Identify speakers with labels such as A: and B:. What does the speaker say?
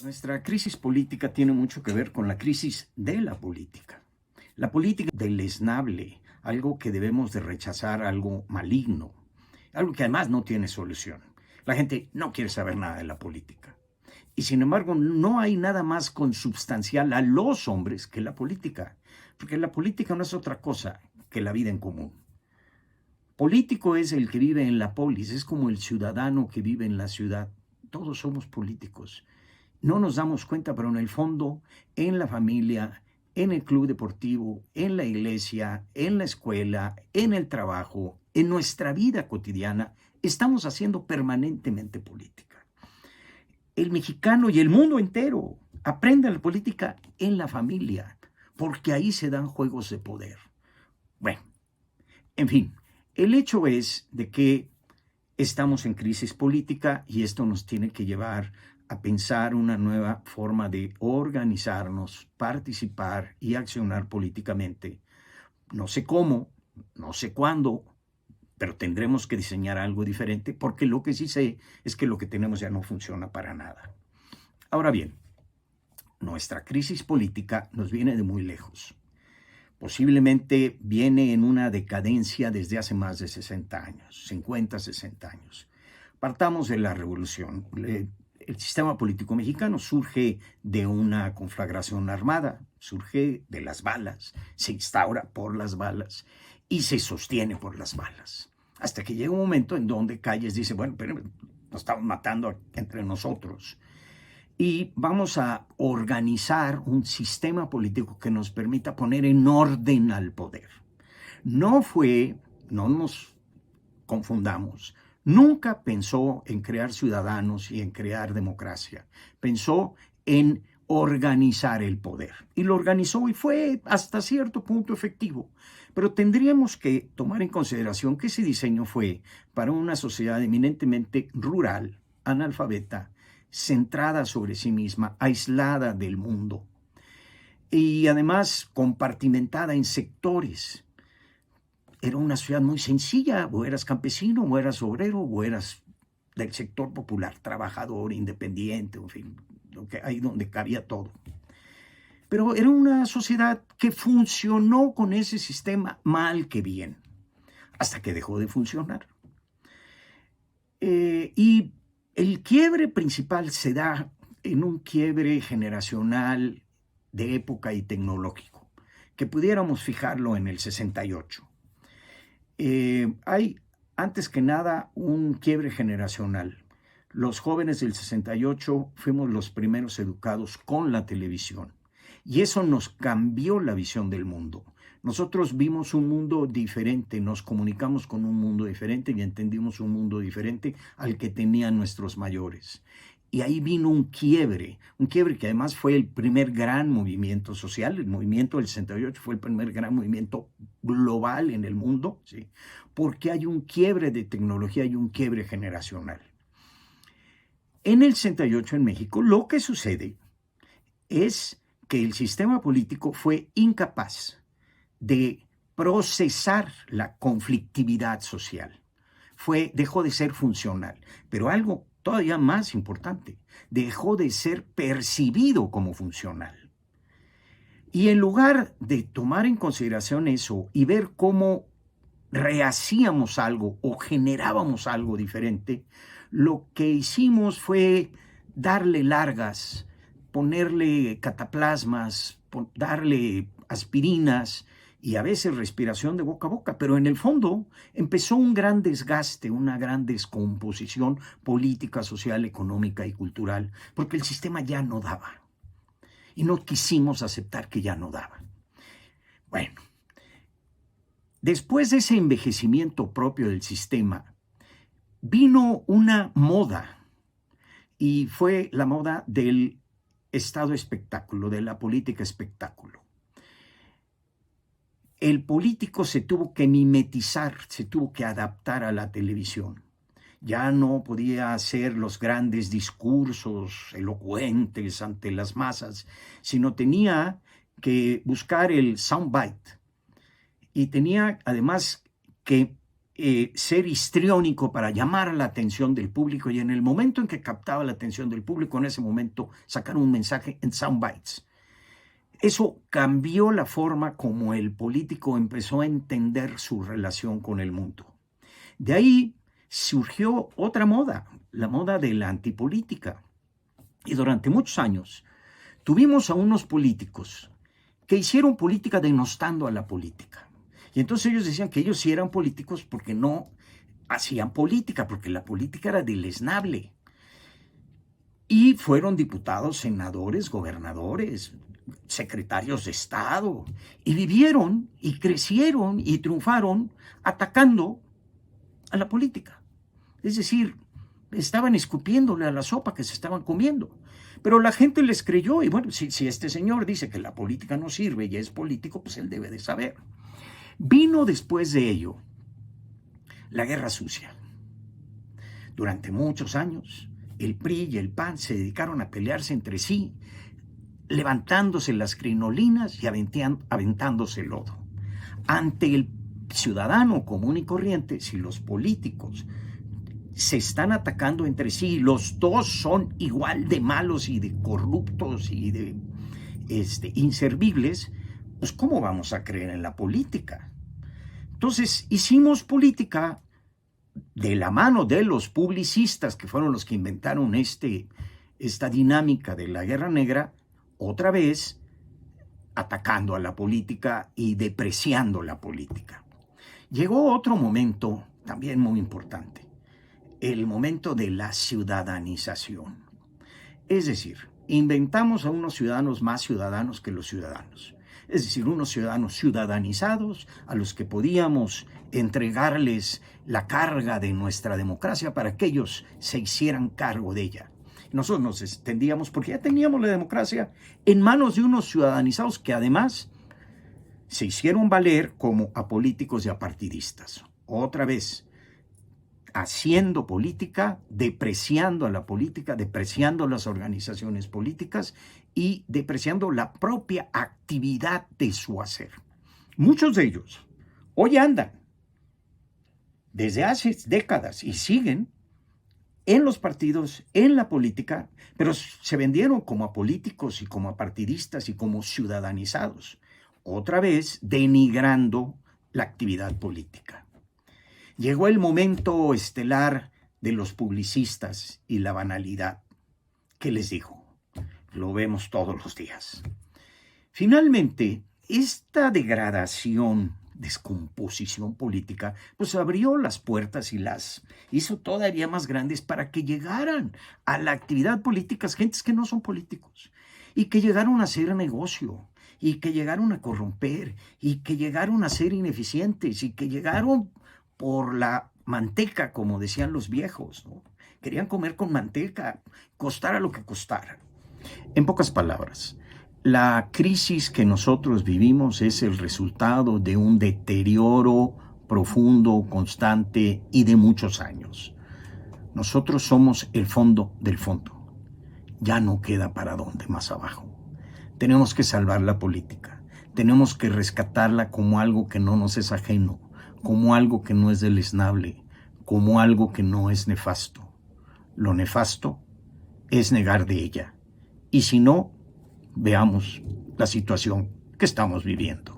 A: Nuestra crisis política tiene mucho que ver con la crisis de la política. La política deleznable, algo que debemos de rechazar, algo maligno, algo que además no tiene solución. La gente no quiere saber nada de la política. Y sin embargo, no hay nada más consubstancial a los hombres que la política, porque la política no es otra cosa que la vida en común. Político es el que vive en la polis, es como el ciudadano que vive en la ciudad. Todos somos políticos. No nos damos cuenta, pero en el fondo, en la familia, en el club deportivo, en la iglesia, en la escuela, en el trabajo, en nuestra vida cotidiana, estamos haciendo permanentemente política. El mexicano y el mundo entero aprenden la política en la familia, porque ahí se dan juegos de poder. Bueno, en fin, el hecho es de que estamos en crisis política y esto nos tiene que llevar a pensar una nueva forma de organizarnos, participar y accionar políticamente. No sé cómo, no sé cuándo, pero tendremos que diseñar algo diferente porque lo que sí sé es que lo que tenemos ya no funciona para nada. Ahora bien, nuestra crisis política nos viene de muy lejos. Posiblemente viene en una decadencia desde hace más de 60 años, 50, 60 años. Partamos de la revolución. El sistema político mexicano surge de una conflagración armada, surge de las balas, se instaura por las balas y se sostiene por las balas. Hasta que llega un momento en donde Calles dice, bueno, pero nos estamos matando entre nosotros. Y vamos a organizar un sistema político que nos permita poner en orden al poder. No nos confundamos, nunca pensó en crear ciudadanos y en crear democracia. Pensó en organizar el poder. Y lo organizó y fue hasta cierto punto efectivo. Pero tendríamos que tomar en consideración que ese diseño fue para una sociedad eminentemente rural, analfabeta, centrada sobre sí misma, aislada del mundo y además compartimentada en sectores. Era una ciudad muy sencilla, o eras campesino, o eras obrero, o eras del sector popular, trabajador, independiente, en fin, ahí donde cabía todo. Pero era una sociedad que funcionó con ese sistema mal que bien, hasta que dejó de funcionar. Y el quiebre principal se da en un quiebre generacional de época y tecnológico, que pudiéramos fijarlo en el 68. Hay, antes que nada, un quiebre generacional. Los jóvenes del 68 fuimos los primeros educados con la televisión y eso nos cambió la visión del mundo. Nosotros vimos un mundo diferente, nos comunicamos con un mundo diferente y entendimos un mundo diferente al que tenían nuestros mayores. Y ahí vino un quiebre que además fue el primer gran movimiento social. El movimiento del 68 fue el primer gran movimiento global en el mundo, ¿sí? Porque hay un quiebre de tecnología y un quiebre generacional. En el 68 en México lo que sucede es que el sistema político fue incapaz de procesar la conflictividad social. Dejó de ser funcional, pero algo todavía más importante, dejó de ser percibido como funcional. Y en lugar de tomar en consideración eso y ver cómo rehacíamos algo o generábamos algo diferente, lo que hicimos fue darle largas, ponerle cataplasmas, darle aspirinas y a veces respiración de boca a boca, pero en el fondo empezó un gran desgaste, una gran descomposición política, social, económica y cultural, porque el sistema ya no daba. Y no quisimos aceptar que ya no daba. Bueno, después de ese envejecimiento propio del sistema, vino una moda, y fue la moda del estado espectáculo, de la política espectáculo. El político se tuvo que mimetizar, se tuvo que adaptar a la televisión. Ya no podía hacer los grandes discursos elocuentes ante las masas, sino tenía que buscar el soundbite y tenía además que ser histriónico para llamar la atención del público, y en el momento en que captaba la atención del público, en ese momento sacar un mensaje en soundbites. Eso cambió la forma como el político empezó a entender su relación con el mundo. De ahí surgió otra moda, la moda de la antipolítica. Y durante muchos años tuvimos a unos políticos que hicieron política denostando a la política. Y entonces ellos decían que ellos sí eran políticos porque no hacían política, porque la política era deleznable. Y fueron diputados, senadores, gobernadores, secretarios de Estado, y vivieron y crecieron y triunfaron atacando a la política. Es decir, estaban escupiéndole a la sopa que se estaban comiendo. Pero la gente les creyó, y bueno, si este señor dice que la política no sirve y es político, pues él debe de saber. Vino después de ello la guerra sucia. Durante muchos años, el PRI y el PAN se dedicaron a pelearse entre sí, levantándose las crinolinas y aventándose lodo. Ante el ciudadano común y corriente, si los políticos se están atacando entre sí, los dos son igual de malos y de corruptos y de inservibles, pues ¿cómo vamos a creer en la política? Entonces hicimos política de la mano de los publicistas, que fueron los que inventaron esta dinámica de la Guerra Negra, otra vez atacando a la política y depreciando la política. Llegó otro momento también muy importante, el momento de la ciudadanización. Es decir, inventamos a unos ciudadanos más ciudadanos que los ciudadanos. Es decir, unos ciudadanos ciudadanizados a los que podíamos entregarles la carga de nuestra democracia para que ellos se hicieran cargo de ella. Nosotros nos extendíamos, porque ya teníamos la democracia en manos de unos ciudadanizados que además se hicieron valer como apolíticos y apartidistas. Otra vez, haciendo política, depreciando a la política, depreciando las organizaciones políticas y depreciando la propia actividad de su hacer. Muchos de ellos hoy andan desde hace décadas y siguen en los partidos, en la política, pero se vendieron como apolíticos y como apartidistas y como ciudadanizados, otra vez denigrando la actividad política. Llegó el momento estelar de los publicistas y la banalidad. ¿Qué les digo? Lo vemos todos los días. Finalmente, esta degradación, descomposición política, pues abrió las puertas y las hizo todavía más grandes para que llegaran a la actividad política gentes que no son políticos y que llegaron a hacer negocio y que llegaron a corromper y que llegaron a ser ineficientes y que llegaron por la manteca, como decían los viejos, ¿no? Querían comer con manteca, costara lo que costara. En pocas palabras, la crisis que nosotros vivimos es el resultado de un deterioro profundo, constante y de muchos años. Nosotros somos el fondo del fondo. Ya no queda para dónde más abajo. Tenemos que salvar la política. Tenemos que rescatarla como algo que no nos es ajeno, como algo que no es deleznable, como algo que no es nefasto. Lo nefasto es negar de ella. Y si no, veamos la situación que estamos viviendo.